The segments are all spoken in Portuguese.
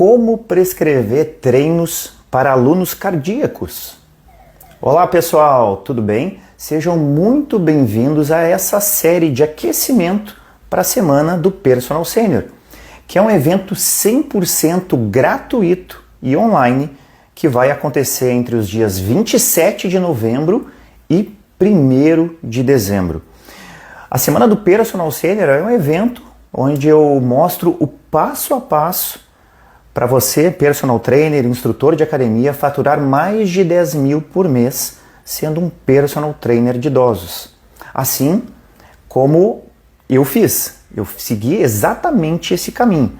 Como prescrever treinos para alunos cardíacos? Olá pessoal, tudo bem? Sejam muito bem-vindos a essa série de aquecimento para a semana do Personal Sênior, que é um evento 100% gratuito e online que vai acontecer entre os dias 27 de novembro e 1º de dezembro. A Semana do Personal Sênior é um evento onde eu mostro o passo a passo para você, personal trainer, instrutor de academia, faturar mais de 10 mil por mês sendo um personal trainer de idosos. Assim como eu fiz. Eu segui exatamente esse caminho.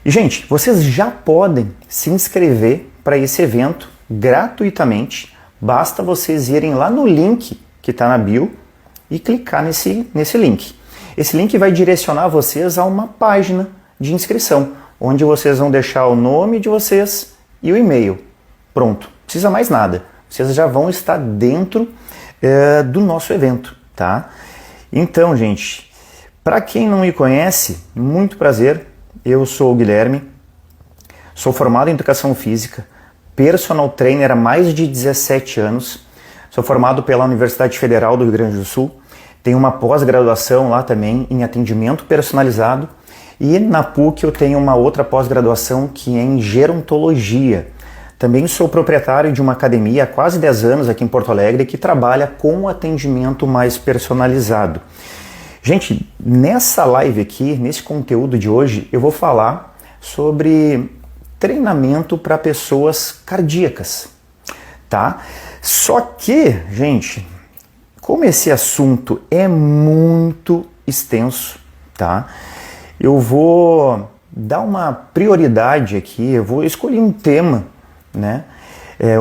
E, gente, vocês já podem se inscrever para esse evento gratuitamente. Basta vocês irem lá no link que está na bio e clicar nesse link. Esse link vai direcionar vocês a uma página de inscrição, onde vocês vão deixar o nome de vocês e o e-mail. Pronto, não precisa mais nada. Vocês já vão estar dentro do nosso evento, tá? Então, gente, para quem não me conhece, muito prazer. Eu sou o Guilherme, sou formado em Educação Física, personal trainer há mais de 17 anos, sou formado pela Universidade Federal do Rio Grande do Sul, tenho uma pós-graduação lá também em atendimento personalizado. E na PUC eu tenho uma outra pós-graduação que é em gerontologia. Também sou proprietário de uma academia há quase 10 anos aqui em Porto Alegre que trabalha com atendimento mais personalizado. Gente, nessa live aqui, nesse conteúdo de hoje, eu vou falar sobre treinamento para pessoas cardíacas, tá? Só que, gente, como esse assunto é muito extenso, tá? Eu vou dar uma prioridade aqui, eu vou escolher um tema, né?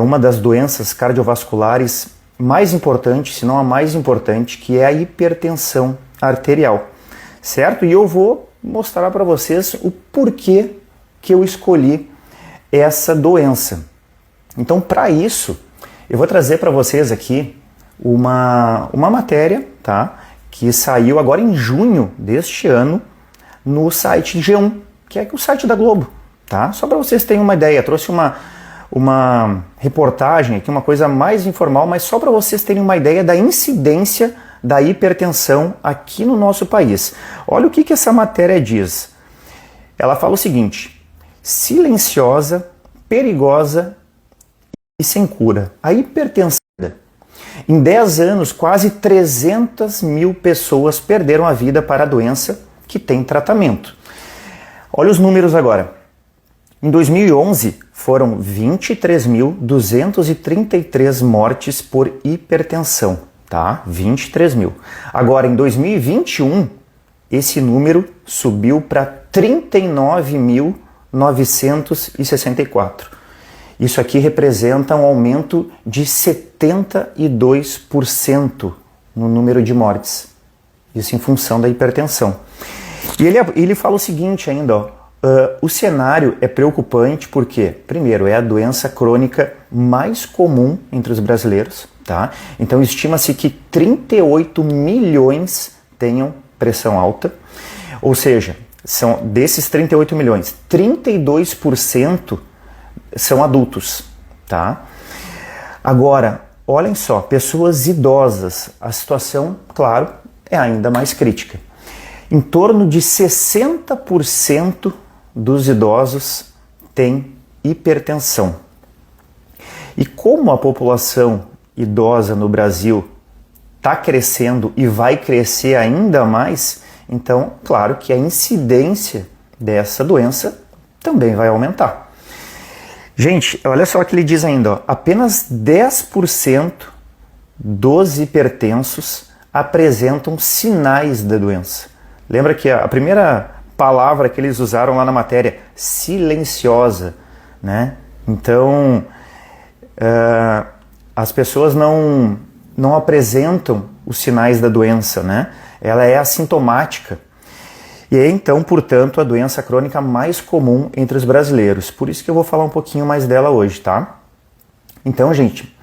Uma das doenças cardiovasculares mais importantes, se não a mais importante, que é a hipertensão arterial, certo? E eu vou mostrar para vocês o porquê que eu escolhi essa doença. Então, para isso, eu vou trazer para vocês aqui uma matéria, tá? Que saiu agora em junho deste ano, no site G1, que é o site da Globo, tá? Só para vocês terem uma ideia, trouxe uma reportagem aqui, uma coisa mais informal, mas só para vocês terem uma ideia da incidência da hipertensão aqui no nosso país. Olha o que essa matéria diz. Ela fala o seguinte: silenciosa, perigosa e sem cura. A hipertensão. Em 10 anos, quase 300 mil pessoas perderam a vida para a doença que tem tratamento. Olha os números agora. Em 2011, foram 23.233 mortes por hipertensão, tá? 23 mil. Agora, em 2021, esse número subiu para 39.964. Isso aqui representa um aumento de 72% no número de mortes. Isso em função da hipertensão. E ele fala o seguinte ainda, ó, o cenário é preocupante porque, primeiro, é a doença crônica mais comum entre os brasileiros, tá? Então estima-se que 38 milhões tenham pressão alta, ou seja, são desses 38 milhões, 32% são adultos, tá? Agora, olhem só, pessoas idosas, a situação, claro, é ainda mais crítica. Em torno de 60% dos idosos têm hipertensão. E como a população idosa no Brasil está crescendo e vai crescer ainda mais, então, claro que a incidência dessa doença também vai aumentar. Gente, olha só o que ele diz ainda, ó, apenas 10% dos hipertensos apresentam sinais da doença. Lembra que a primeira palavra que eles usaram lá na matéria, silenciosa, né? Então, as pessoas não apresentam os sinais da doença, né? Ela é assintomática. E é então, portanto, a doença crônica mais comum entre os brasileiros. Por isso que eu vou falar um pouquinho mais dela hoje, tá? Então, gente,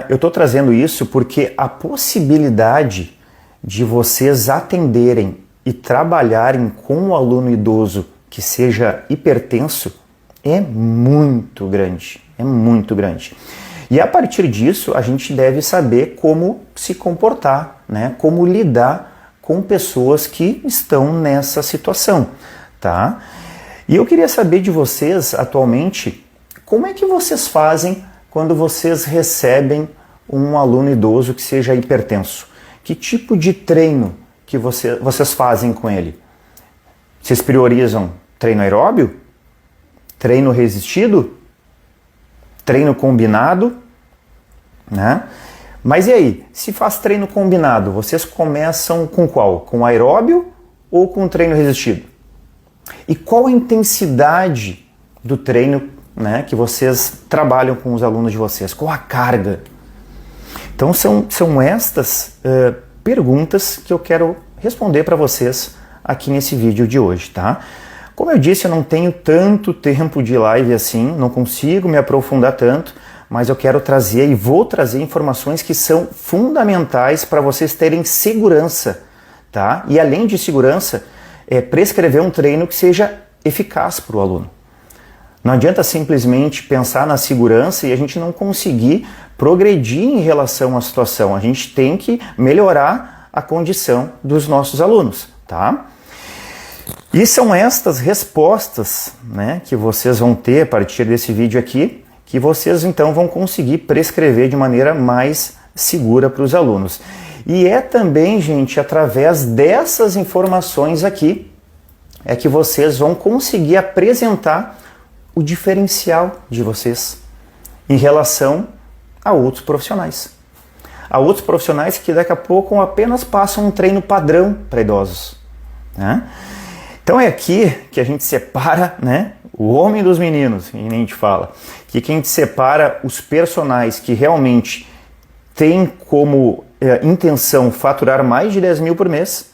eu estou trazendo isso porque a possibilidade de vocês atenderem e trabalharem com um aluno idoso que seja hipertenso é muito grande, é muito grande. E a partir disso, a gente deve saber como se comportar, né? Como lidar com pessoas que estão nessa situação, tá? E eu queria saber de vocês, atualmente, como é que vocês fazem quando vocês recebem um aluno idoso que seja hipertenso? Que tipo de treino que vocês fazem com ele? Vocês priorizam treino aeróbio? Treino resistido? Treino combinado? Né? Mas e aí, se faz treino combinado, vocês começam com qual? Com aeróbio ou com treino resistido? E qual a intensidade do treino, né, que vocês trabalham com os alunos de vocês? Qual a carga? Então são estas perguntas que eu quero responder para vocês aqui nesse vídeo de hoje, tá? Como eu disse, eu não tenho tanto tempo de live assim, não consigo me aprofundar tanto, mas eu quero trazer e vou trazer informações que são fundamentais para vocês terem segurança, tá? E além de segurança, prescrever um treino que seja eficaz para o aluno. Não adianta simplesmente pensar na segurança e a gente não conseguir progredir em relação à situação. A gente tem que melhorar a condição dos nossos alunos, tá? E são estas respostas, né, que vocês vão ter a partir desse vídeo aqui, que vocês então vão conseguir prescrever de maneira mais segura para os alunos. E é também, gente, através dessas informações aqui, é que vocês vão conseguir apresentar o diferencial de vocês em relação a outros profissionais. Há outros profissionais que daqui a pouco apenas passam um treino padrão para idosos, né? Então é aqui que a gente separa, né, o homem dos meninos, e nem a gente fala. Aqui que a gente separa os personagens que realmente têm como intenção faturar mais de 10 mil por mês,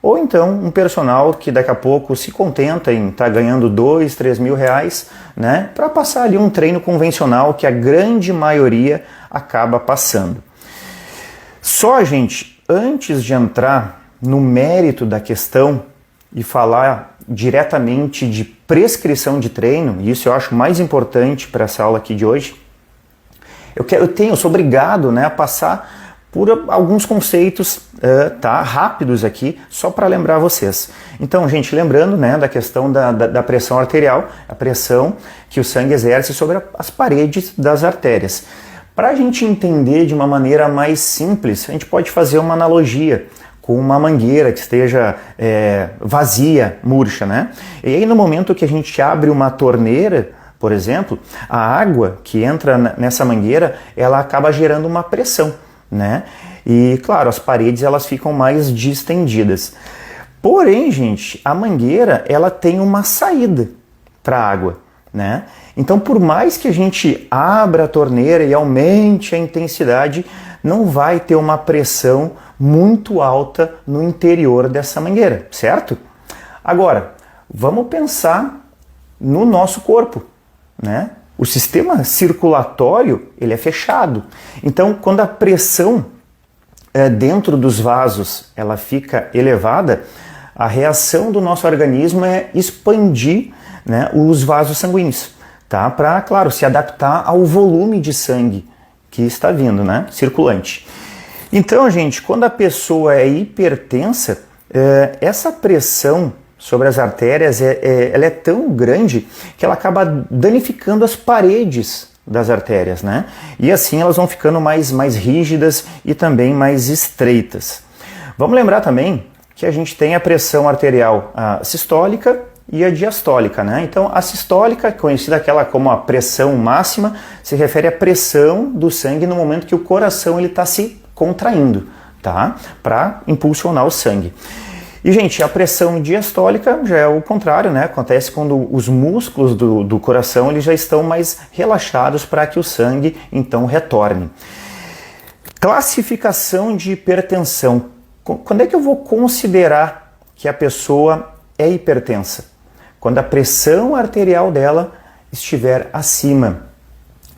ou então um personal que daqui a pouco se contenta em estar ganhando 2, 3 mil reais, né, para passar ali um treino convencional que a grande maioria acaba passando. Só, gente, antes de entrar no mérito da questão e falar diretamente de prescrição de treino, e isso eu acho mais importante para essa aula aqui de hoje, eu sou obrigado, né, a passar por alguns conceitos rápidos aqui, só para lembrar vocês. Então, gente, lembrando, né, da questão da pressão arterial, a pressão que o sangue exerce sobre as paredes das artérias. Para a gente entender de uma maneira mais simples, a gente pode fazer uma analogia com uma mangueira que esteja vazia, murcha, né? E aí no momento que a gente abre uma torneira, por exemplo, a água que entra nessa mangueira, ela acaba gerando uma pressão, né? E claro, as paredes elas ficam mais distendidas. Porém, gente, a mangueira ela tem uma saída para a água, né? Então, por mais que a gente abra a torneira e aumente a intensidade, não vai ter uma pressão muito alta no interior dessa mangueira, certo? Agora, vamos pensar no nosso corpo, né? O sistema circulatório, ele é fechado. Então, quando a pressão dentro dos vasos ela fica elevada, a reação do nosso organismo é expandir, né, os vasos sanguíneos, tá? Para, claro, se adaptar ao volume de sangue que está vindo, né, circulante. Então, gente, quando a pessoa é hipertensa, essa pressão sobre as artérias ela é tão grande que ela acaba danificando as paredes das artérias, né? E assim elas vão ficando mais rígidas e também mais estreitas. Vamos lembrar também que a gente tem a pressão arterial sistólica e a diastólica, né? Então, a sistólica, conhecida aquela como a pressão máxima, se refere à pressão do sangue no momento que o coração ele está se contraindo, tá? Para impulsionar o sangue. E, gente, a pressão diastólica já é o contrário, né? Acontece quando os músculos do coração eles já estão mais relaxados para que o sangue, então, retorne. Classificação de hipertensão. Quando é que eu vou considerar que a pessoa é hipertensa? Quando a pressão arterial dela estiver acima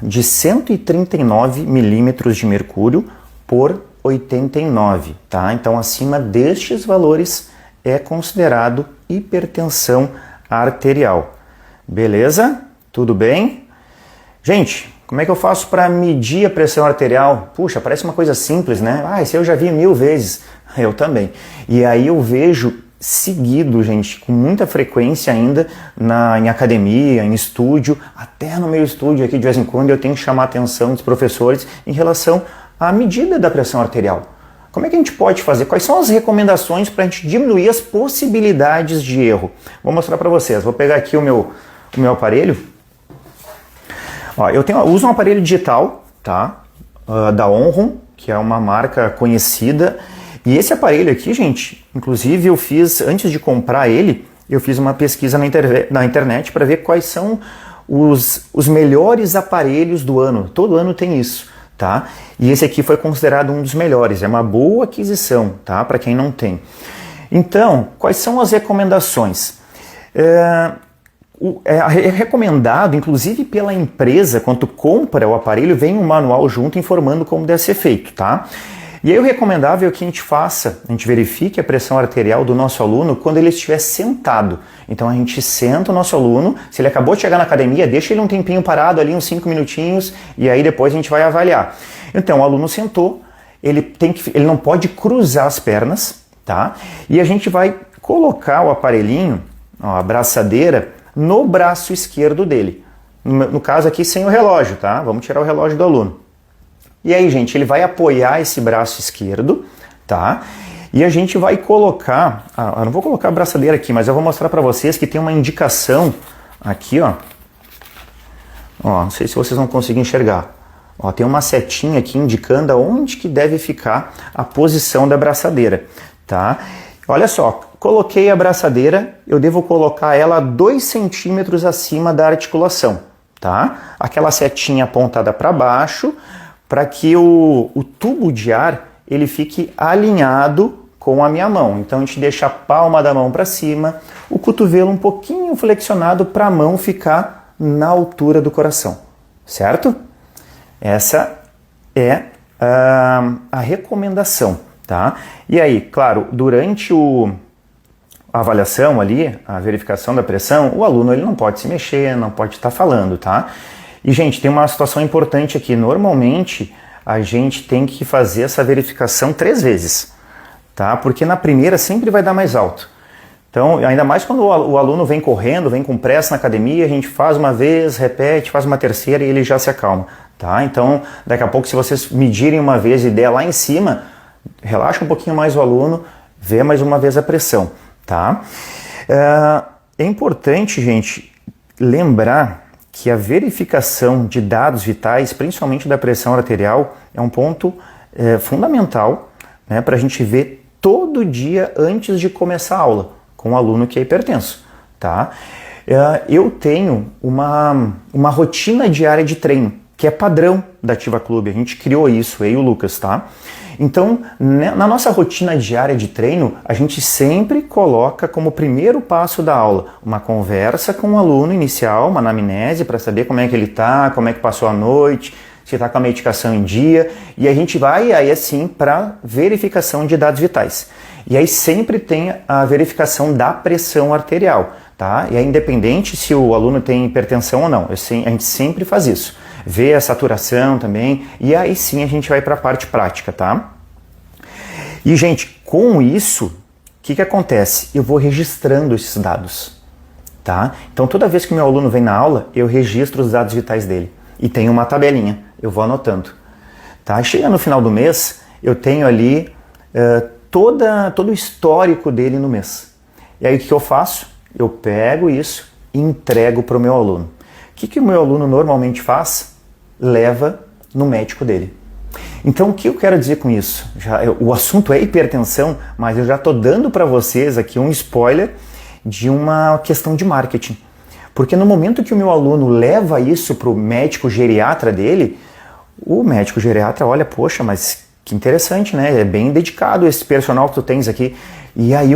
de 139 milímetros de mercúrio por 89, tá? Então, acima destes valores é considerado hipertensão arterial. Beleza? Tudo bem? Gente, como é que eu faço para medir a pressão arterial? Puxa, parece uma coisa simples, né? Isso eu já vi 1000 vezes. Eu também. E aí eu vejo seguido, gente, com muita frequência ainda em academia, em estúdio, até no meu estúdio aqui de vez em quando eu tenho que chamar a atenção dos professores em relação à medida da pressão arterial. Como é que a gente pode fazer? Quais são as recomendações para a gente diminuir as possibilidades de erro? Vou mostrar para vocês. Vou pegar aqui o meu aparelho. Ó, eu uso um aparelho digital, tá? Da Onron, que é uma marca conhecida. E esse aparelho aqui, gente, inclusive eu fiz, antes de comprar ele, eu fiz uma pesquisa na internet para ver quais são os melhores aparelhos do ano. Todo ano tem isso, tá? E esse aqui foi considerado um dos melhores. É uma boa aquisição, tá? Para quem não tem. Então, quais são as recomendações? É recomendado, inclusive pela empresa, quando tu compra o aparelho, vem um manual junto informando como deve ser feito, tá? E aí o recomendável é que a gente verifique a pressão arterial do nosso aluno quando ele estiver sentado. Então a gente senta o nosso aluno, se ele acabou de chegar na academia, deixa ele um tempinho parado ali, uns 5 minutinhos, e aí depois a gente vai avaliar. Então o aluno sentou, ele não pode cruzar as pernas, tá? E a gente vai colocar o aparelhinho, a braçadeira, no braço esquerdo dele. No caso aqui sem o relógio, tá? Vamos tirar o relógio do aluno. E aí, gente, ele vai apoiar esse braço esquerdo, tá? E a gente vai colocar... eu não vou colocar a braçadeira aqui, mas eu vou mostrar para vocês que tem uma indicação aqui, ó. Ó, não sei se vocês vão conseguir enxergar. Ó, tem uma setinha aqui indicando aonde que deve ficar a posição da braçadeira, tá? Olha só, coloquei a braçadeira, eu devo colocar ela 2 centímetros acima da articulação, tá? Aquela setinha apontada para baixo, para que o tubo de ar ele fique alinhado com a minha mão. Então a gente deixa a palma da mão para cima, o cotovelo um pouquinho flexionado para a mão ficar na altura do coração, certo? Essa é a recomendação, tá? E aí, claro, durante a avaliação ali, a verificação da pressão, o aluno ele não pode se mexer, não pode estar falando, tá? E, gente, tem uma situação importante aqui. Normalmente, a gente tem que fazer essa verificação 3 vezes, tá? Porque na primeira sempre vai dar mais alto. Então, ainda mais quando o aluno vem correndo, vem com pressa na academia, a gente faz uma vez, repete, faz uma terceira e ele já se acalma, tá? Então, daqui a pouco, se vocês medirem uma vez e der lá em cima, relaxa um pouquinho mais o aluno, vê mais uma vez a pressão, tá? É importante, gente, lembrar que a verificação de dados vitais, principalmente da pressão arterial, é um ponto fundamental, né, para a gente ver todo dia antes de começar a aula com o aluno que é hipertenso, tá? Eu tenho uma rotina diária de treino, que é padrão da Ativa Clube, a gente criou isso, eu e o Lucas, tá? Então, na nossa rotina diária de treino, a gente sempre coloca como primeiro passo da aula uma conversa com o aluno inicial, uma anamnese para saber como é que ele está, como é que passou a noite, se está com a medicação em dia, e a gente vai aí assim para verificação de dados vitais. E aí sempre tem a verificação da pressão arterial, tá? E é independente se o aluno tem hipertensão ou não, a gente sempre faz isso. Vê a saturação também, e aí sim a gente vai para a parte prática, tá? E, gente, com isso, o que acontece? Eu vou registrando esses dados, tá? Então, toda vez que o meu aluno vem na aula, eu registro os dados vitais dele. E tem uma tabelinha, eu vou anotando, tá? Chega no final do mês, eu tenho ali todo o histórico dele no mês. E aí, o que eu faço? Eu pego isso e entrego para o meu aluno. O que o meu aluno normalmente faz? Leva no médico dele. Então, o que eu quero dizer com isso? O assunto é hipertensão, mas eu já estou dando para vocês aqui um spoiler de uma questão de marketing. Porque no momento que o meu aluno leva isso para o médico geriatra dele, o médico geriatra olha, poxa, mas que interessante, né? É bem dedicado esse personal que tu tens aqui. E aí,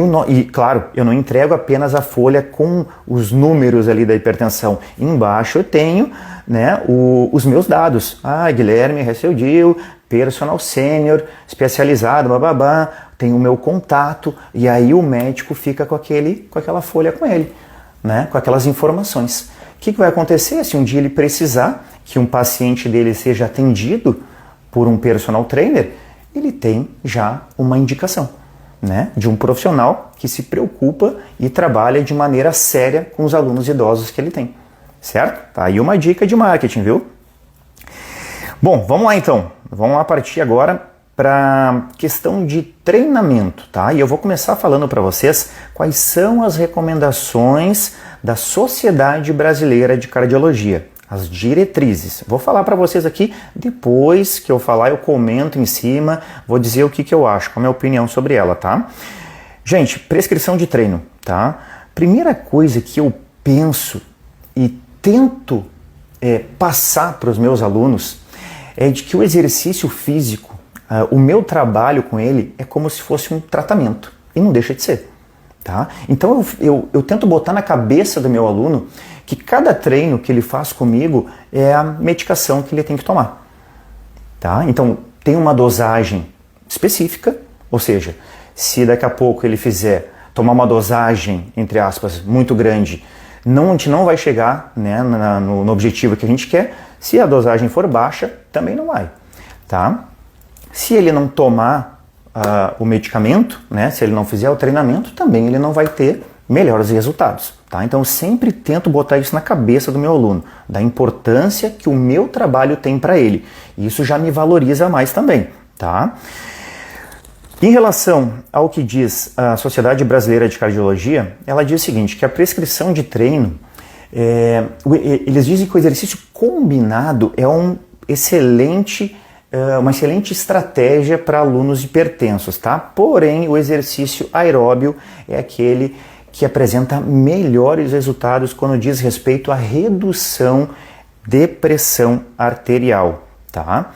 claro, eu não entrego apenas a folha com os números ali da hipertensão. Embaixo eu tenho, né, os meus dados. Guilherme Hesseldil, personal sênior, especializado, bababá, tem o meu contato, e aí o médico fica com aquela folha com ele, né, com aquelas informações. O que vai acontecer se um dia ele precisar que um paciente dele seja atendido por um personal trainer? Ele tem já uma indicação, né, de um profissional que se preocupa e trabalha de maneira séria com os alunos idosos que ele tem, certo? Tá aí uma dica de marketing, viu? Bom, vamos lá então. Vamos lá partir agora para questão de treinamento, tá? E eu vou começar falando para vocês quais são as recomendações da Sociedade Brasileira de Cardiologia, as diretrizes. Vou falar para vocês aqui, depois que eu falar eu comento em cima, vou dizer o que eu acho, qual é a minha opinião sobre ela, tá? Gente, prescrição de treino, tá? Primeira coisa que eu penso e tento passar para os meus alunos é de que o exercício físico, o meu trabalho com ele é como se fosse um tratamento, e não deixa de ser, tá? Então eu tento botar na cabeça do meu aluno que cada treino que ele faz comigo é a medicação que ele tem que tomar, tá? Então tem uma dosagem específica, ou seja, se daqui a pouco ele fizer tomar uma dosagem, entre aspas, muito grande, a gente não vai chegar, né, no objetivo que a gente quer. Se a dosagem for baixa, também não vai, tá? Se ele não tomar o medicamento, né, se ele não fizer o treinamento, também ele não vai ter melhores resultados, tá? Então eu sempre tento botar isso na cabeça do meu aluno, da importância que o meu trabalho tem para ele. E isso já me valoriza mais também, tá? Em relação ao que diz a Sociedade Brasileira de Cardiologia, ela diz o seguinte, que a prescrição de treino, eles dizem que o exercício combinado é uma excelente estratégia para alunos hipertensos, tá? Porém, o exercício aeróbio é aquele que apresenta melhores resultados quando diz respeito à redução de pressão arterial, tá?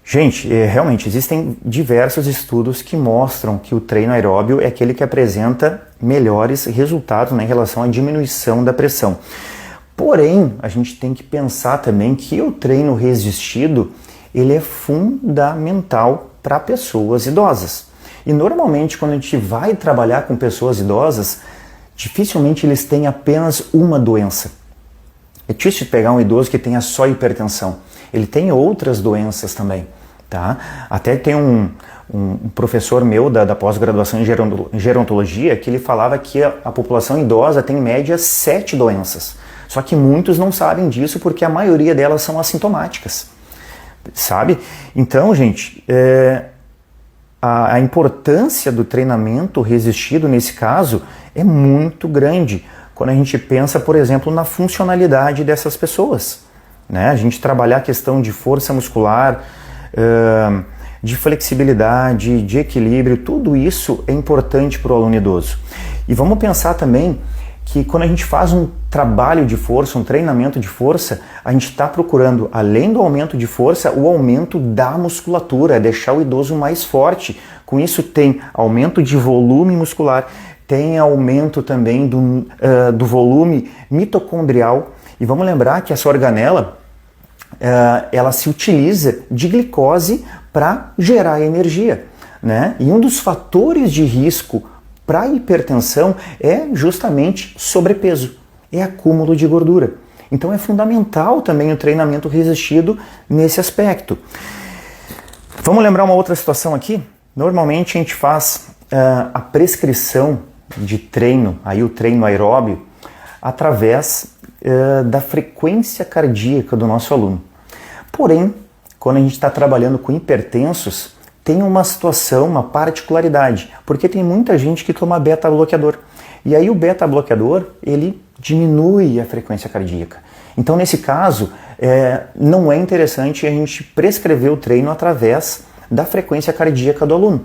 Gente, realmente existem diversos estudos que mostram que o treino aeróbio é aquele que apresenta melhores resultados, né, em relação à diminuição da pressão. Porém, a gente tem que pensar também que o treino resistido ele é fundamental para pessoas idosas. E normalmente quando a gente vai trabalhar com pessoas idosas, dificilmente eles têm apenas uma doença. É difícil pegar um idoso que tenha só hipertensão. Ele tem outras doenças também, tá? Até tem um professor meu da pós-graduação em gerontologia que ele falava que a população idosa tem em média 7 doenças. Só que muitos não sabem disso porque a maioria delas são assintomáticas, sabe? Então, gente, a importância do treinamento resistido nesse caso é muito grande quando a gente pensa, por exemplo, na funcionalidade dessas pessoas, né? A gente trabalhar a questão de força muscular, de flexibilidade, de equilíbrio, tudo isso é importante para o aluno idoso. E vamos pensar também que quando a gente faz um trabalho de força, um treinamento de força, a gente está procurando, além do aumento de força, o aumento da musculatura, deixar o idoso mais forte. Com isso tem aumento de volume muscular, tem aumento também do volume mitocondrial. E vamos lembrar que essa organela, ela se utiliza de glicose para gerar energia, né? E um dos fatores de risco para a hipertensão é justamente sobrepeso, é acúmulo de gordura. Então é fundamental também o treinamento resistido nesse aspecto. Vamos lembrar uma outra situação aqui? Normalmente a gente faz a prescrição de treino, aí o treino aeróbio, através da frequência cardíaca do nosso aluno. Porém, quando a gente está trabalhando com hipertensos, tem uma situação, uma particularidade, porque tem muita gente que toma beta-bloqueador. E aí o beta-bloqueador, ele diminui a frequência cardíaca. Então, nesse caso, não é interessante a gente prescrever o treino através da frequência cardíaca do aluno,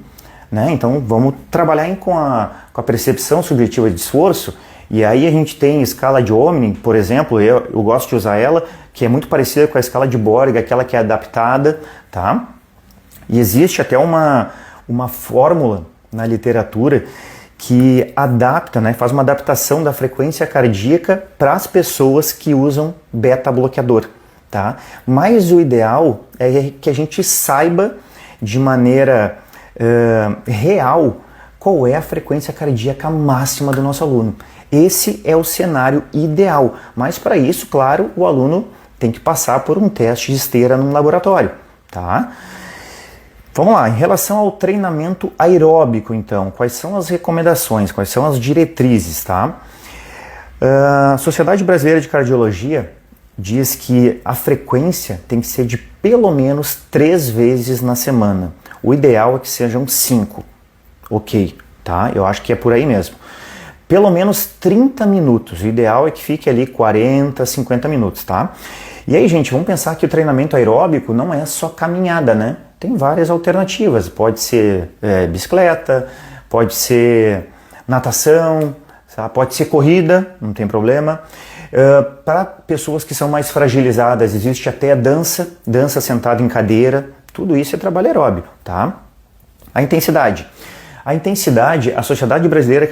né? Então, vamos trabalhar com a percepção subjetiva de esforço. E aí a gente tem escala de Omni, por exemplo, eu gosto de usar ela, que é muito parecida com a escala de Borg, aquela que é adaptada, tá? E existe até uma fórmula na literatura que adapta, né, faz uma adaptação da frequência cardíaca para as pessoas que usam beta-bloqueador, tá? Mas o ideal é que a gente saiba de maneira real qual é a frequência cardíaca máxima do nosso aluno. Esse é o cenário ideal, mas para isso, claro, o aluno tem que passar por um teste de esteira no laboratório, tá? Vamos lá, em relação ao treinamento aeróbico, então, quais são as recomendações, quais são as diretrizes, tá? A Sociedade Brasileira de Cardiologia diz que a frequência tem que ser de pelo menos 3 vezes na semana. O ideal é que sejam 5. Ok, tá? Eu acho que é por aí mesmo. Pelo menos 30 minutos. O ideal é que fique ali 40, 50 minutos, tá? E aí, gente, vamos pensar que o treinamento aeróbico não é só caminhada, né? Tem várias alternativas. Pode ser bicicleta, pode ser natação, tá? Pode ser corrida, não tem problema. Para pessoas que são mais fragilizadas, existe até dança sentada em cadeira. Tudo isso é trabalho aeróbico, tá? A intensidade, a Sociedade Brasileira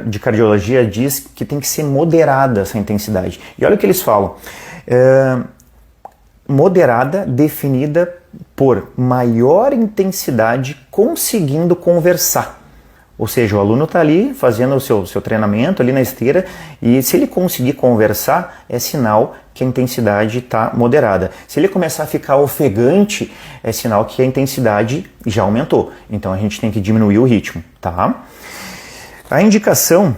de Cardiologia diz que tem que ser moderada essa intensidade. E olha o que eles falam. Moderada, definida por maior intensidade, conseguindo conversar. Ou seja, o aluno está ali fazendo o seu treinamento ali na esteira e se ele conseguir conversar, é sinal que a intensidade está moderada. Se ele começar a ficar ofegante, é sinal que a intensidade já aumentou. Então a gente tem que diminuir o ritmo, tá? A indicação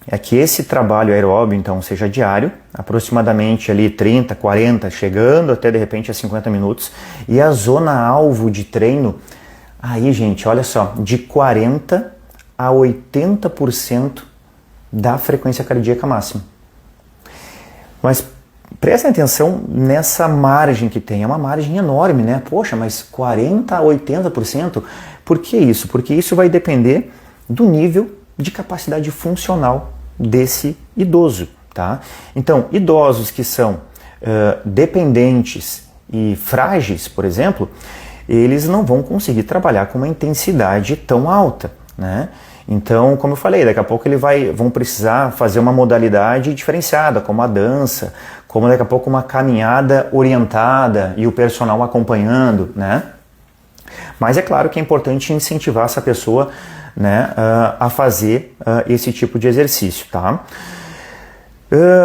é que esse trabalho aeróbio, então, seja diário, aproximadamente ali 30, 40, chegando até de repente a 50 minutos. E a zona-alvo de treino, aí, gente, olha só, de 40% a 80% da frequência cardíaca máxima. Mas prestem atenção nessa margem que tem, é uma margem enorme, né? Poxa, mas 40% a 80%? Por que isso? Porque isso vai depender do nível de capacidade funcional desse idoso, tá? Então, idosos que são dependentes e frágeis, por exemplo, eles não vão conseguir trabalhar com uma intensidade tão alta, né? Então, como eu falei, daqui a pouco vão precisar fazer uma modalidade diferenciada, como a dança, como daqui a pouco uma caminhada orientada e o personal acompanhando, né? Mas é claro que é importante incentivar essa pessoa, né, a fazer esse tipo de exercício, tá?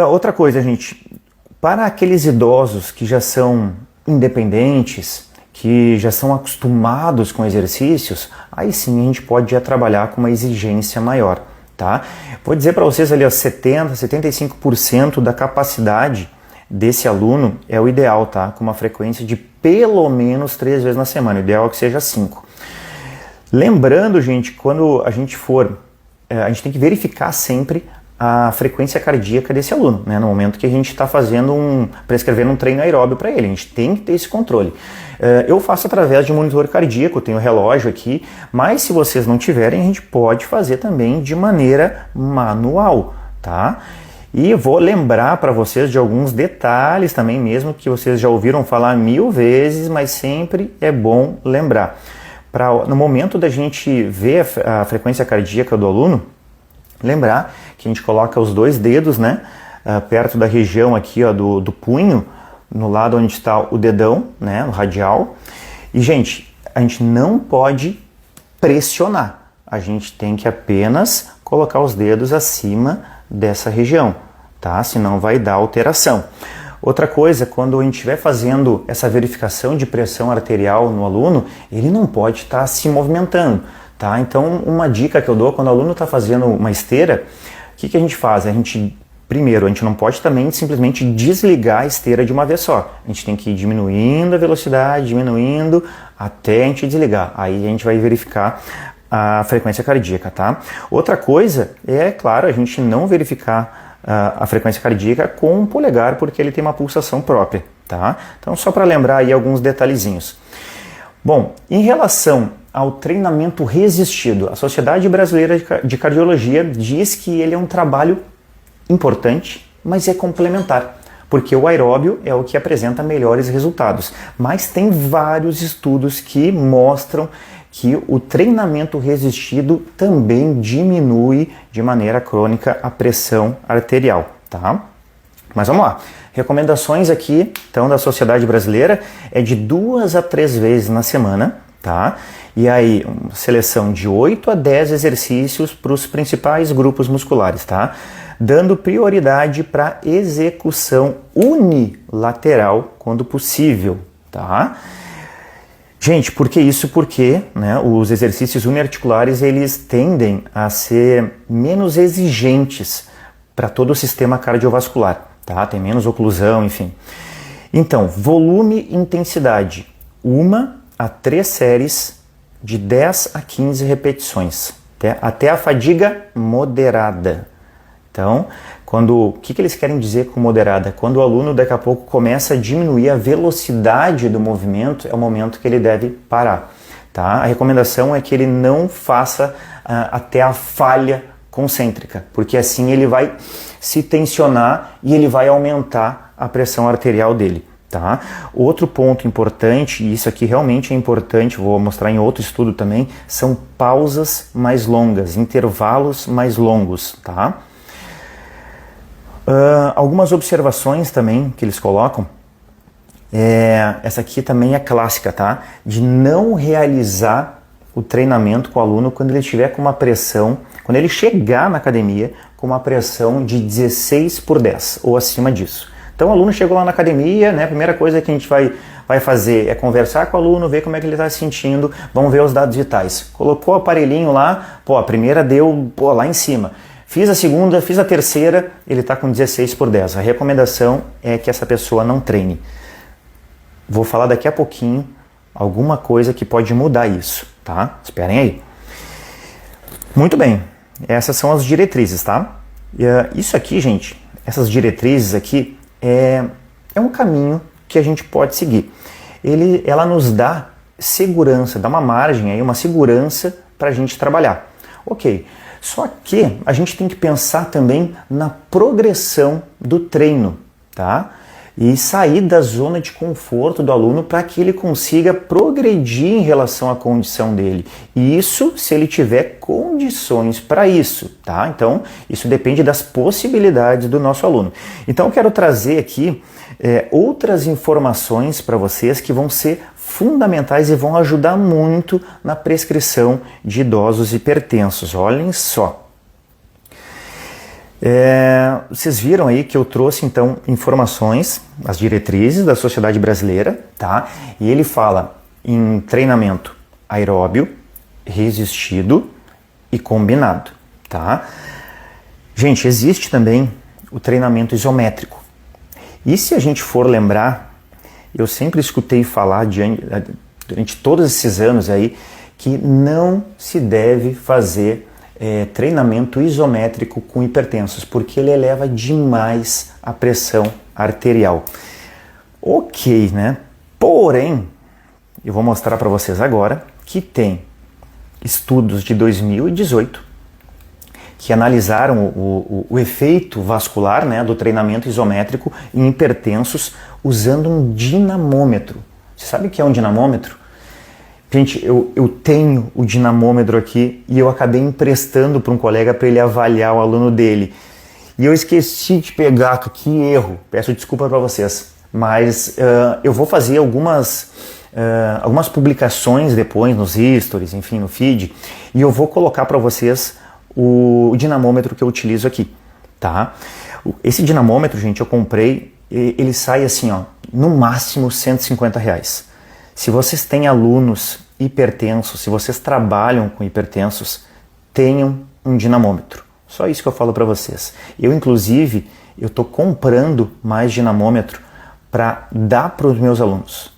Outra coisa, gente, para aqueles idosos que já são independentes, que já são acostumados com exercícios, aí sim a gente pode já trabalhar com uma exigência maior, tá? Vou dizer para vocês ali, 70, 75% da capacidade desse aluno é o ideal, tá? Com uma frequência de pelo menos 3 vezes na semana, o ideal é que seja 5. Lembrando, gente, quando a gente a gente tem que verificar sempre a frequência cardíaca desse aluno, né? No momento que a gente está prescrevendo um treino aeróbio para ele, a gente tem que ter esse controle. Eu faço através de monitor cardíaco, tenho o relógio aqui, mas se vocês não tiverem, a gente pode fazer também de maneira manual, tá? E vou lembrar para vocês de alguns detalhes também, mesmo que vocês já ouviram falar 1000 vezes, mas sempre é bom lembrar. No momento da gente ver a frequência cardíaca do aluno, lembrar que a gente coloca os 2 dedos, né, perto da região aqui, ó, do punho, no lado onde está o dedão, né, o radial. E, gente, a gente não pode pressionar. A gente tem que apenas colocar os dedos acima dessa região, tá? Senão vai dar alteração. Outra coisa, quando a gente estiver fazendo essa verificação de pressão arterial no aluno, ele não pode estar se movimentando, tá? Então, uma dica que eu dou, quando o aluno está fazendo uma esteira, o que a gente faz? Primeiro, a gente não pode também simplesmente desligar a esteira de uma vez só. A gente tem que ir diminuindo a velocidade, diminuindo, até a gente desligar. Aí a gente vai verificar a frequência cardíaca, tá? Outra coisa é, claro, a gente não verificar a frequência cardíaca com o polegar, porque ele tem uma pulsação própria, tá? Então, só para lembrar aí alguns detalhezinhos. Bom, em relação ao treinamento resistido, a Sociedade Brasileira de Cardiologia diz que ele é um trabalho importante, mas é complementar, porque o aeróbio é o que apresenta melhores resultados. Mas tem vários estudos que mostram que o treinamento resistido também diminui de maneira crônica a pressão arterial, tá? Mas vamos lá. Recomendações aqui, então, da Sociedade Brasileira é de 2 a 3 vezes na semana, tá? E aí, uma seleção de 8 a 10 exercícios para os principais grupos musculares, tá? Dando prioridade para execução unilateral quando possível, tá? Gente, por que isso? Porque, né, os exercícios uniarticulares eles tendem a ser menos exigentes para todo o sistema cardiovascular, tá? Tem menos oclusão, enfim. Então, volume e intensidade, 1 a 3 séries de 10 a 15 repetições, até a fadiga moderada. Então, o que eles querem dizer com moderada? Quando o aluno daqui a pouco começa a diminuir a velocidade do movimento, é o momento que ele deve parar. Tá? A recomendação é que ele não faça até a falha concêntrica, porque assim ele vai se tensionar e ele vai aumentar a pressão arterial dele. Tá? Outro ponto importante, e isso aqui realmente é importante, vou mostrar em outro estudo também, são pausas mais longas, intervalos mais longos. Tá? Algumas observações também que eles colocam, essa aqui também é clássica, tá? De não realizar o treinamento com o aluno quando ele estiver com uma pressão, quando ele chegar na academia com uma pressão de 16 por 10 ou acima disso. Então o aluno chegou lá na academia, né? A primeira coisa que a gente vai fazer é conversar com o aluno, ver como é que ele está se sentindo, vamos ver os dados vitais. Colocou o aparelhinho lá, a primeira deu lá em cima. Fiz a segunda, fiz a terceira, ele está com 16 por 10. A recomendação é que essa pessoa não treine. Vou falar daqui a pouquinho alguma coisa que pode mudar isso, tá? Esperem aí. Muito bem, essas são as diretrizes, tá? Isso aqui, gente, essas diretrizes aqui é um caminho que a gente pode seguir. Ela nos dá segurança, dá uma margem aí, uma segurança para a gente trabalhar. Ok. Só que a gente tem que pensar também na progressão do treino, tá? E sair da zona de conforto do aluno para que ele consiga progredir em relação à condição dele. E isso se ele tiver condições para isso, tá? Então, isso depende das possibilidades do nosso aluno. Então, eu quero trazer aqui outras informações para vocês que vão ser fundamentais e vão ajudar muito na prescrição de idosos hipertensos. Olhem só. Vocês viram aí que eu trouxe então informações, as diretrizes da Sociedade Brasileira, tá? E ele fala em treinamento aeróbio, resistido e combinado, tá? Gente, existe também o treinamento isométrico. E se a gente for lembrar, eu sempre escutei falar durante todos esses anos aí que não se deve fazer treinamento isométrico com hipertensos, porque ele eleva demais a pressão arterial. Ok, né? Porém, eu vou mostrar para vocês agora que tem estudos de 2018 que analisaram o efeito vascular, né, do treinamento isométrico em hipertensos usando um dinamômetro. Você sabe o que é um dinamômetro? Gente, eu tenho o dinamômetro aqui e eu acabei emprestando para um colega para ele avaliar o aluno dele. E eu esqueci de pegar, que erro, peço desculpa para vocês. Mas eu vou fazer algumas publicações depois nos stories, enfim, no feed, e eu vou colocar para vocês o dinamômetro que eu utilizo aqui, tá? Esse dinamômetro, gente, eu comprei, ele sai assim, ó, no máximo R$150. Se vocês têm alunos hipertensos, se vocês trabalham com hipertensos, tenham um dinamômetro. Só isso que eu falo para vocês. Eu, inclusive, eu estou comprando mais dinamômetro para dar para os meus alunos.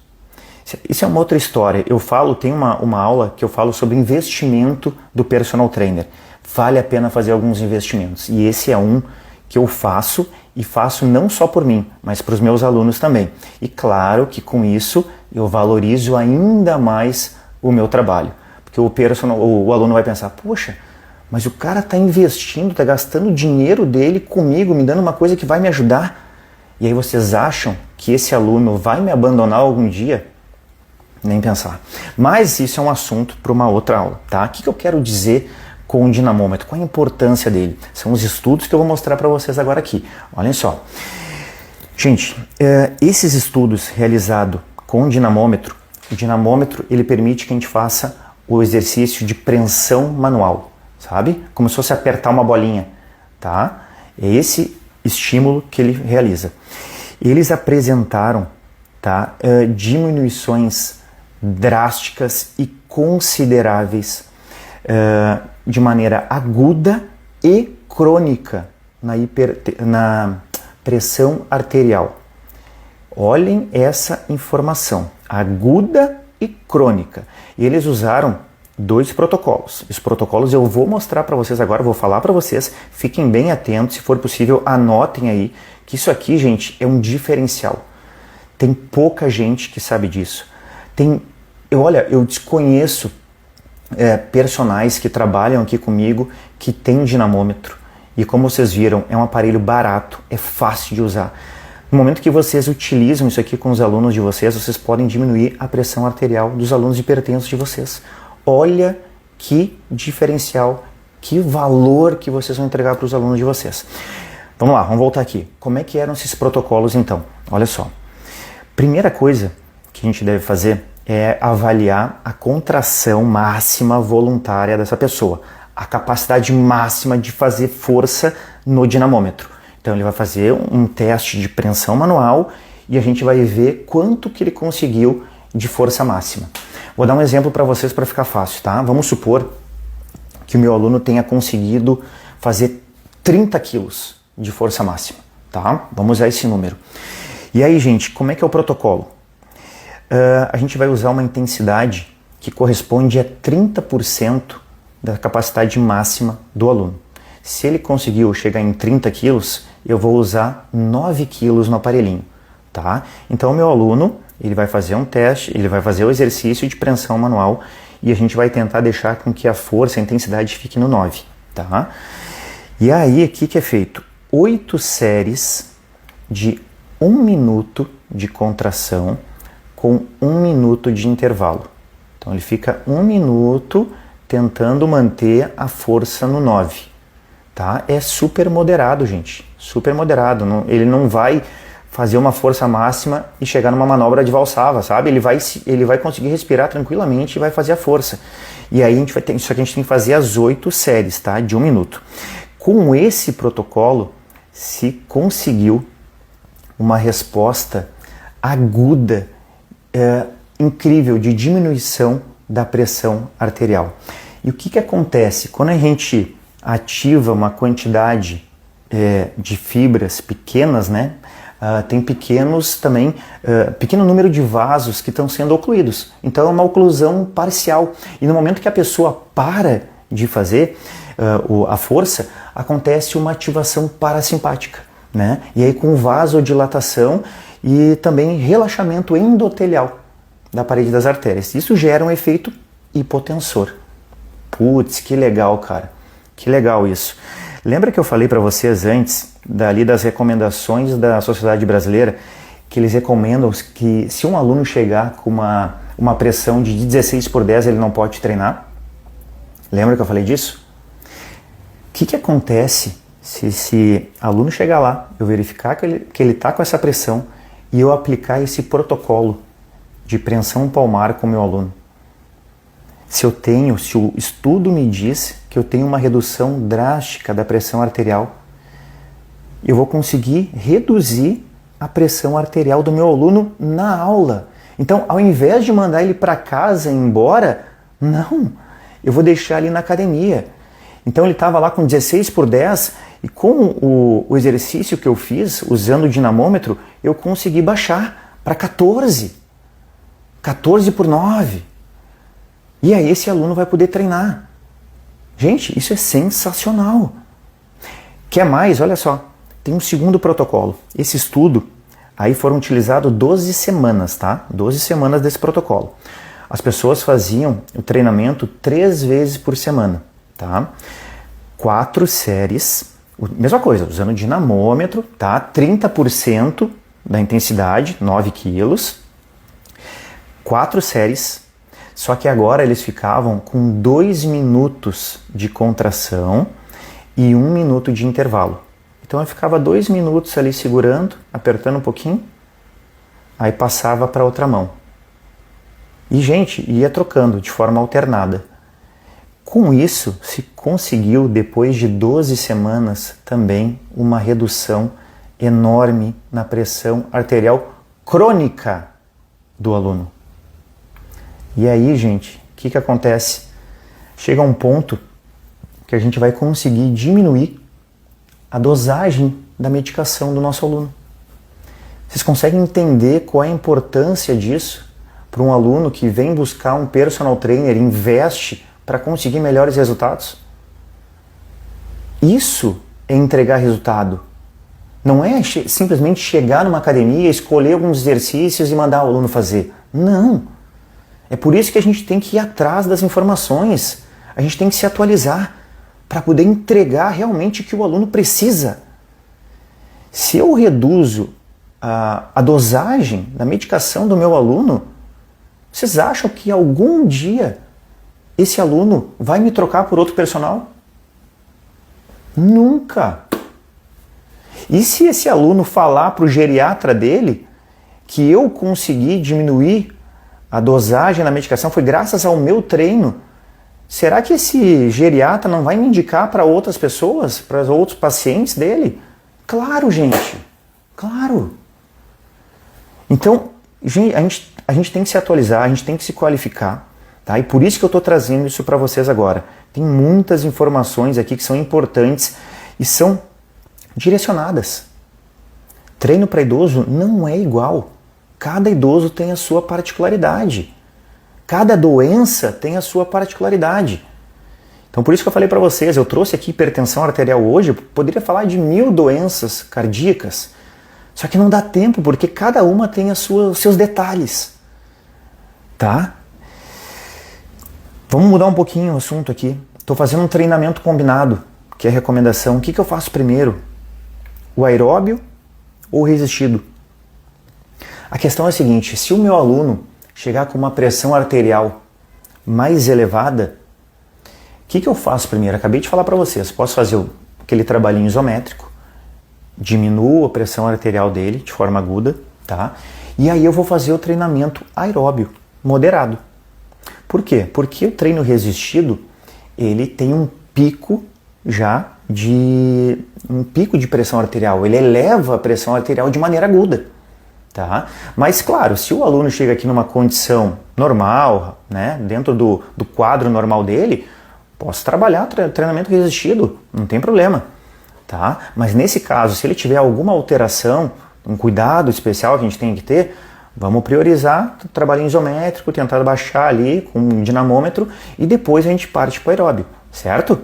Isso é uma outra história. Tem uma aula que eu falo sobre investimento do personal trainer. Vale a pena fazer alguns investimentos. E esse é um que eu faço, e faço não só por mim, mas para os meus alunos também. E claro que com isso eu valorizo ainda mais o meu trabalho. Porque o aluno vai pensar, poxa, mas o cara está investindo, está gastando o dinheiro dele comigo, me dando uma coisa que vai me ajudar. E aí vocês acham que esse aluno vai me abandonar algum dia? Nem pensar. Mas isso é um assunto para uma outra aula, tá? O que eu quero dizer com o dinamômetro? Qual a importância dele? São os estudos que eu vou mostrar para vocês agora aqui. Olhem só. Gente, esses estudos realizados com dinamômetro O dinamômetro, ele permite que a gente faça o exercício de preensão manual, sabe? Como se fosse apertar uma bolinha, tá? É esse estímulo que ele realiza. Eles apresentaram, tá, diminuições drásticas e consideráveis de maneira aguda e crônica na pressão arterial. Olhem essa informação, aguda e crônica. E eles usaram 2 protocolos. Os protocolos eu vou mostrar para vocês agora, vou falar para vocês, fiquem bem atentos, se for possível, anotem aí, que isso aqui, gente, é um diferencial. Tem pouca gente que sabe disso. Eu desconheço personagens que trabalham aqui comigo que tem dinamômetro. E como vocês viram, é um aparelho barato, é fácil de usar. No momento que vocês utilizam isso aqui com os alunos de vocês, vocês podem diminuir a pressão arterial dos alunos hipertensos de vocês. Olha que diferencial, que valor que vocês vão entregar para os alunos de vocês. Vamos lá, vamos voltar aqui. Como é que eram esses protocolos então? Olha só. Primeira coisa que a gente deve fazer é avaliar a contração máxima voluntária dessa pessoa, a capacidade máxima de fazer força no dinamômetro. Então ele vai fazer um teste de preensão manual e a gente vai ver quanto que ele conseguiu de força máxima. Vou dar um exemplo para vocês para ficar fácil, tá? Vamos supor que o meu aluno tenha conseguido fazer 30 quilos de força máxima, tá? Vamos usar esse número. E aí, gente, como é que é o protocolo? A gente vai usar uma intensidade que corresponde a 30% da capacidade máxima do aluno. Se ele conseguiu chegar em 30 quilos, eu vou usar 9 quilos no aparelhinho, tá? Então, o meu aluno, ele vai fazer um teste, ele vai fazer o exercício de preensão manual e a gente vai tentar deixar com que a força, a intensidade fique no 9, tá? E aí, o que é feito? 8 séries de 1 minuto de contração com 1 minuto de intervalo. Então, ele fica 1 minuto tentando manter a força no 9, tá? É super moderado, gente, super moderado. Ele não vai fazer uma força máxima e chegar numa manobra de Valsalva, sabe? Ele vai conseguir respirar tranquilamente e vai fazer a força. E aí isso aqui a gente tem que fazer as 8 séries, tá? De 1 minuto. Com esse protocolo, se conseguiu uma resposta aguda, incrível, de diminuição da pressão arterial. E o que acontece? Quando a gente ativa uma quantidade de fibras pequenas, né? Tem pequeno número de vasos que estão sendo ocluídos. Então é uma oclusão parcial. E no momento que a pessoa para de fazer a força, acontece uma ativação parasimpática, né? E aí com vasodilatação e também relaxamento endotelial da parede das artérias. Isso gera um efeito hipotensor. Putz, que legal, cara. Que legal isso. Lembra que eu falei para vocês antes das recomendações da Sociedade Brasileira, que eles recomendam que se um aluno chegar com uma pressão de 16/10, ele não pode treinar? Lembra que eu falei disso? O que acontece se esse aluno chegar lá, eu verificar que ele está com essa pressão e eu aplicar esse protocolo de preensão palmar com o meu aluno? Se o estudo me diz que eu tenho uma redução drástica da pressão arterial, eu vou conseguir reduzir a pressão arterial do meu aluno na aula. Então, ao invés de mandar ele para casa e ir embora, não, eu vou deixar ele na academia. Então, ele estava lá com 16/10 e com o exercício que eu fiz, usando o dinamômetro, eu consegui baixar para 14. 14/9. E aí esse aluno vai poder treinar. Gente, isso é sensacional. Quer mais? Olha só, tem um segundo protocolo. Esse estudo, aí foram utilizados 12 semanas, tá? 12 semanas desse protocolo. As pessoas faziam o treinamento 3 vezes por semana, tá? 4 séries, mesma coisa, usando dinamômetro, tá? 30% da intensidade, 9 quilos. 4 séries. Só que agora eles ficavam com 2 minutos de contração e 1 minuto de intervalo. Então eu ficava 2 minutos ali segurando, apertando um pouquinho, aí passava para outra mão. E, gente, ia trocando de forma alternada. Com isso, se conseguiu, depois de 12 semanas, também uma redução enorme na pressão arterial crônica do aluno. E aí, gente, o que acontece? Chega um ponto que a gente vai conseguir diminuir a dosagem da medicação do nosso aluno. Vocês conseguem entender qual é a importância disso para um aluno que vem buscar um personal trainer, investe para conseguir melhores resultados? Isso é entregar resultado. Não é simplesmente chegar numa academia, escolher alguns exercícios e mandar o aluno fazer. Não. É por isso que a gente tem que ir atrás das informações. A gente tem que se atualizar para poder entregar realmente o que o aluno precisa. Se eu reduzo a dosagem da medicação do meu aluno, vocês acham que algum dia esse aluno vai me trocar por outro personal? Nunca! E se esse aluno falar para o geriatra dele que eu consegui diminuir a dosagem da medicação foi graças ao meu treino, será que esse geriatra não vai me indicar para outras pessoas, para outros pacientes dele? Claro, gente! Claro! Então, a gente tem que se atualizar, a gente tem que se qualificar, tá? E por isso que eu estou trazendo isso para vocês agora. Tem muitas informações aqui que são importantes e são direcionadas. Treino para idoso não é igual. Cada idoso tem a sua particularidade. Cada doença tem a sua particularidade. Então por isso que eu falei para vocês, eu trouxe aqui hipertensão arterial hoje, eu poderia falar de 1000 doenças cardíacas, só que não dá tempo, porque cada uma tem os seus detalhes. Tá? Vamos mudar um pouquinho o assunto aqui. Estou fazendo um treinamento combinado, que é a recomendação. O que eu faço primeiro? O aeróbio ou o resistido? A questão é a seguinte, se o meu aluno chegar com uma pressão arterial mais elevada, o que eu faço primeiro? Acabei de falar para vocês, posso fazer aquele trabalhinho isométrico, diminuo a pressão arterial dele de forma aguda, tá? E aí eu vou fazer o treinamento aeróbio, moderado. Por quê? Porque o treino resistido, ele tem um pico de pressão arterial, ele eleva a pressão arterial de maneira aguda. Tá? Mas claro, se o aluno chega aqui numa condição normal, né, dentro do quadro normal dele, posso trabalhar treinamento resistido, não tem problema. Tá? Mas nesse caso, se ele tiver alguma alteração, um cuidado especial que a gente tem que ter, vamos priorizar o trabalho isométrico, tentar baixar ali com um dinamômetro e depois a gente parte para o aeróbio, certo?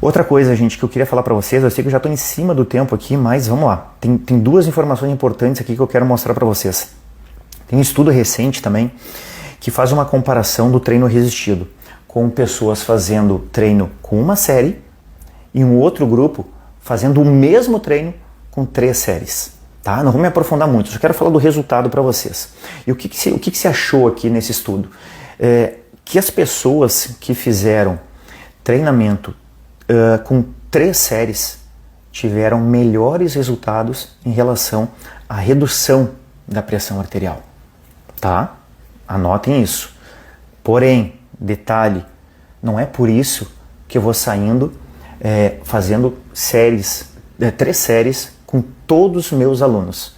Outra coisa, gente, que eu queria falar para vocês, eu sei que eu já estou em cima do tempo aqui, mas vamos lá. Tem duas informações importantes aqui que eu quero mostrar para vocês. Tem um estudo recente também que faz uma comparação do treino resistido com pessoas fazendo treino com uma série e um outro grupo fazendo o mesmo treino com 3 séries. Tá? Não vou me aprofundar muito, só quero falar do resultado para vocês. E o que se achou aqui nesse estudo? Que as pessoas que fizeram treinamento com 3 séries tiveram melhores resultados em relação à redução da pressão arterial. Tá? Anotem isso. Porém, detalhe, não é por isso que eu vou saindo fazendo 3 séries com todos os meus alunos.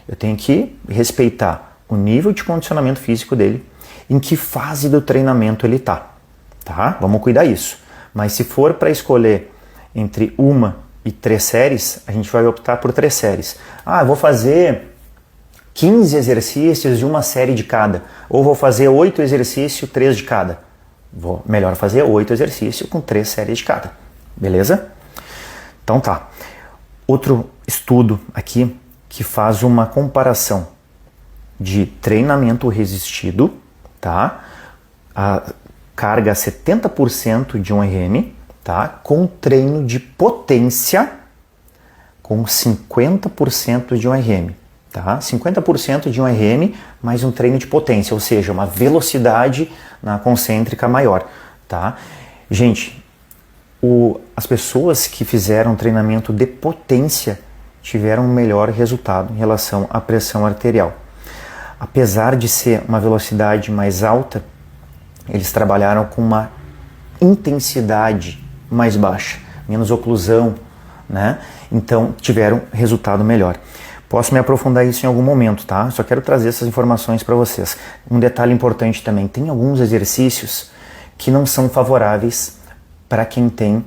Eu tenho que respeitar o nível de condicionamento físico dele, em que fase do treinamento ele está. Tá? Vamos cuidar disso. Mas se for para escolher entre 1 e 3 séries, a gente vai optar por 3 séries. Eu vou fazer 15 exercícios de uma série de cada. Ou vou fazer 8 exercícios, 3 de cada. Melhor fazer 8 exercícios com 3 séries de cada. Beleza? Então tá. Outro estudo aqui que faz uma comparação de treinamento resistido, tá? Carga 70% de 1RM, tá? Com treino de potência com 50% de 1RM, tá? 50% de 1RM mais um treino de potência, ou seja, uma velocidade na concêntrica maior, tá? Gente, as pessoas que fizeram treinamento de potência tiveram um melhor resultado em relação à pressão arterial. apesar de ser uma velocidade mais alta, eles trabalharam com uma intensidade mais baixa, menos oclusão, né? Então tiveram resultado melhor. Posso me aprofundar isso em algum momento, tá? Só quero trazer essas informações para vocês. Um detalhe importante também, tem alguns exercícios que não são favoráveis para quem tem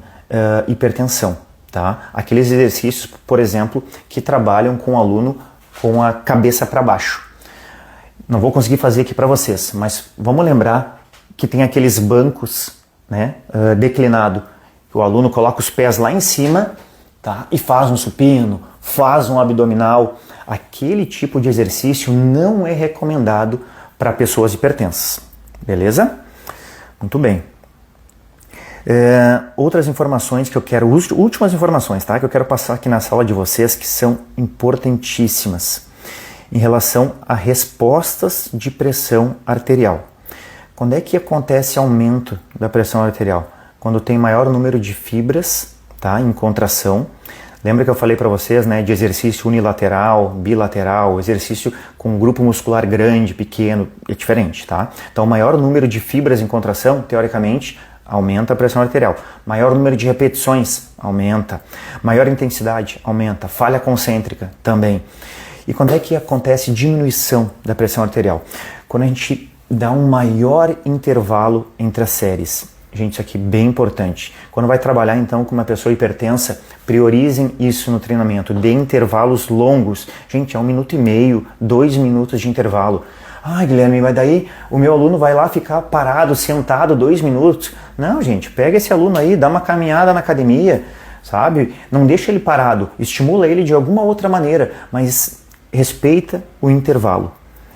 hipertensão, tá? Aqueles exercícios, por exemplo, que trabalham com o aluno com a cabeça para baixo. Não vou conseguir fazer aqui para vocês, mas vamos lembrar que tem aqueles bancos, né, declinado, que o aluno coloca os pés lá em cima, tá, e faz um supino, faz um abdominal. Aquele tipo de exercício não é recomendado para pessoas hipertensas, beleza? Muito bem. Outras informações que eu quero, últimas informações, tá, que eu quero passar aqui na sala de vocês, que são importantíssimas em relação a respostas de pressão arterial. Quando é que acontece aumento da pressão arterial? Quando tem maior número de fibras, tá, em contração. Lembra que eu falei para vocês, né, de exercício unilateral, bilateral, exercício com um grupo muscular grande, pequeno, é diferente, tá? Então, maior número de fibras em contração, teoricamente, aumenta a pressão arterial. Maior número de repetições, aumenta. Maior intensidade, aumenta. Falha concêntrica, também. E quando é que acontece diminuição da pressão arterial? Quando a gente dá um maior intervalo entre as séries. Gente, isso aqui é bem importante. Quando vai trabalhar então com uma pessoa hipertensa, priorizem isso no treinamento. Dê intervalos longos. Gente, é 1 minuto e meio, 2 minutos de intervalo. Ah, Guilherme, mas daí o meu aluno vai lá ficar parado, sentado 2 minutos. Não, gente, pega esse aluno aí, dá uma caminhada na academia, sabe? Não deixa ele parado, estimula ele de alguma outra maneira, mas respeita o intervalo.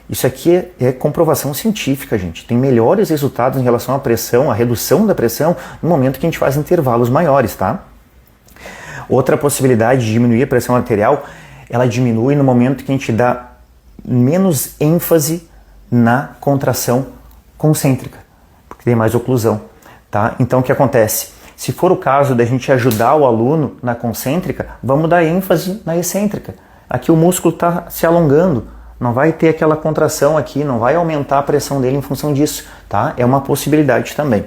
Isso aqui é comprovação científica, gente. Tem melhores resultados em relação à pressão, à redução da pressão, no momento que a gente faz intervalos maiores, tá? Outra possibilidade de diminuir a pressão arterial, ela diminui no momento que a gente dá menos ênfase na contração concêntrica, porque tem mais oclusão, tá? Então o que acontece? Se for o caso da gente ajudar o aluno na concêntrica, vamos dar ênfase na excêntrica. Aqui o músculo está se alongando, não vai ter aquela contração aqui, não vai aumentar a pressão dele em função disso, tá? É uma possibilidade também.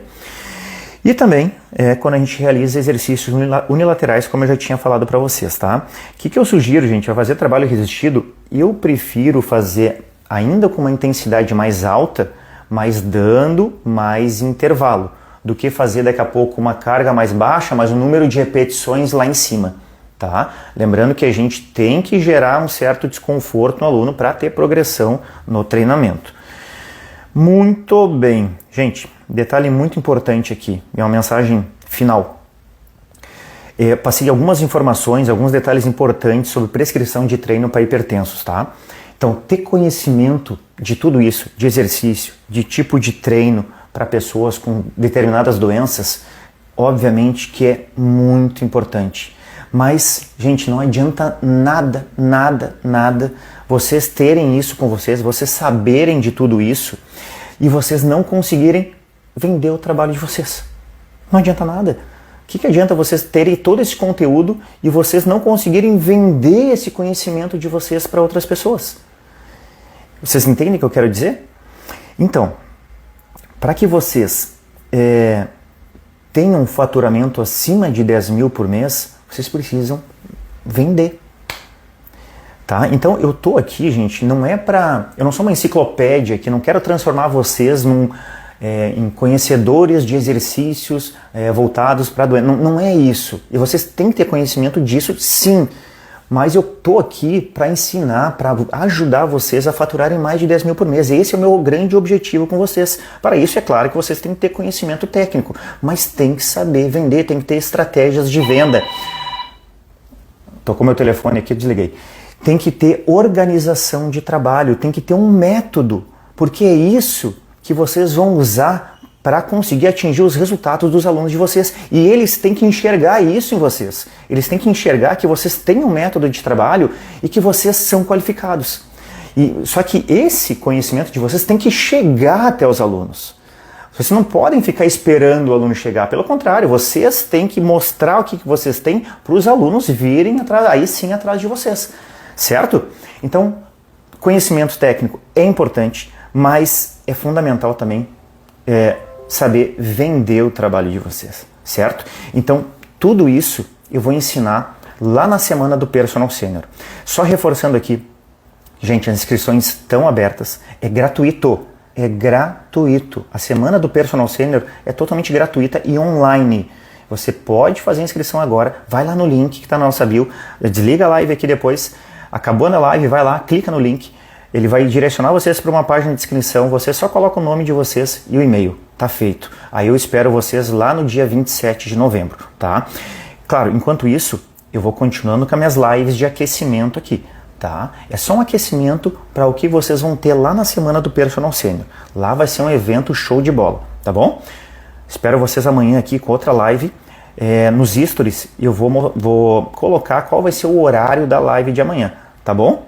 E também quando a gente realiza exercícios unilaterais, como eu já tinha falado para vocês, tá? O que eu sugiro, gente, é fazer trabalho resistido. Eu prefiro fazer ainda com uma intensidade mais alta, mas dando mais intervalo, do que fazer daqui a pouco uma carga mais baixa, mas um número de repetições lá em cima. Tá? Lembrando que a gente tem que gerar um certo desconforto no aluno para ter progressão no treinamento. Muito bem. Gente, detalhe muito importante aqui, é uma mensagem final. Passei algumas informações, alguns detalhes importantes sobre prescrição de treino para hipertensos, tá? Então, ter conhecimento de tudo isso, de exercício, de tipo de treino para pessoas com determinadas doenças, obviamente que é muito importante. Mas, gente, não adianta nada vocês terem isso com vocês saberem de tudo isso e vocês não conseguirem vender o trabalho de vocês. Não adianta nada. O que adianta vocês terem todo esse conteúdo e vocês não conseguirem vender esse conhecimento de vocês para outras pessoas? Vocês entendem o que eu quero dizer? Então, para que vocês tenham um faturamento acima de 10 mil por mês, vocês precisam vender, tá? Então eu tô aqui, gente, não é para, eu não sou uma enciclopédia aqui, não quero transformar vocês em conhecedores de exercícios voltados para doença. Não é isso. E vocês têm que ter conhecimento disso, sim. Mas eu tô aqui para ensinar, para ajudar vocês a faturarem mais de 10 mil por mês. Esse é o meu grande objetivo com vocês. Para isso, é claro que vocês têm que ter conhecimento técnico, mas tem que saber vender, tem que ter estratégias de venda. Tô com meu telefone aqui, desliguei. Tem que ter organização de trabalho, tem que ter um método, porque é isso que vocês vão usar para conseguir atingir os resultados dos alunos de vocês. E eles têm que enxergar isso em vocês. Eles têm que enxergar que vocês têm um método de trabalho e que vocês são qualificados. Só que esse conhecimento de vocês tem que chegar até os alunos. Vocês não podem ficar esperando o aluno chegar. Pelo contrário, vocês têm que mostrar o que vocês têm para os alunos virem atrás, aí sim atrás de vocês. Certo? Então, Conhecimento técnico é importante, mas é fundamental também saber vender o trabalho de vocês, certo? Então, tudo isso eu vou ensinar lá na semana do Personal Sênior. Só reforçando aqui, gente, as inscrições estão abertas, é gratuito. É gratuito. A semana do Personal Sênior é totalmente gratuita e online. Você pode fazer a inscrição agora, vai lá no link que está na nossa bio, desliga a live aqui depois, acabou na live, vai lá, clica no link, ele vai direcionar vocês para uma página de inscrição, você só coloca o nome de vocês e o e-mail, tá feito. Aí eu espero vocês lá no dia 27 de novembro, tá? Claro, enquanto isso, eu vou continuando com as minhas lives de aquecimento aqui. Tá? É só um aquecimento para o que vocês vão ter lá na semana do Personal Sênior. Lá vai ser um evento show de bola, tá bom? Espero vocês amanhã aqui com outra live. Nos stories eu vou colocar qual vai ser o horário da live de amanhã, tá bom?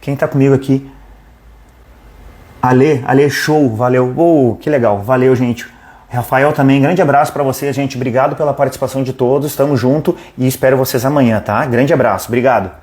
Quem tá comigo aqui? Ale, show, valeu. Que legal, valeu, gente. Rafael também, grande abraço para vocês, gente. Obrigado pela participação de todos, tamo junto e espero vocês amanhã, tá? Grande abraço, obrigado.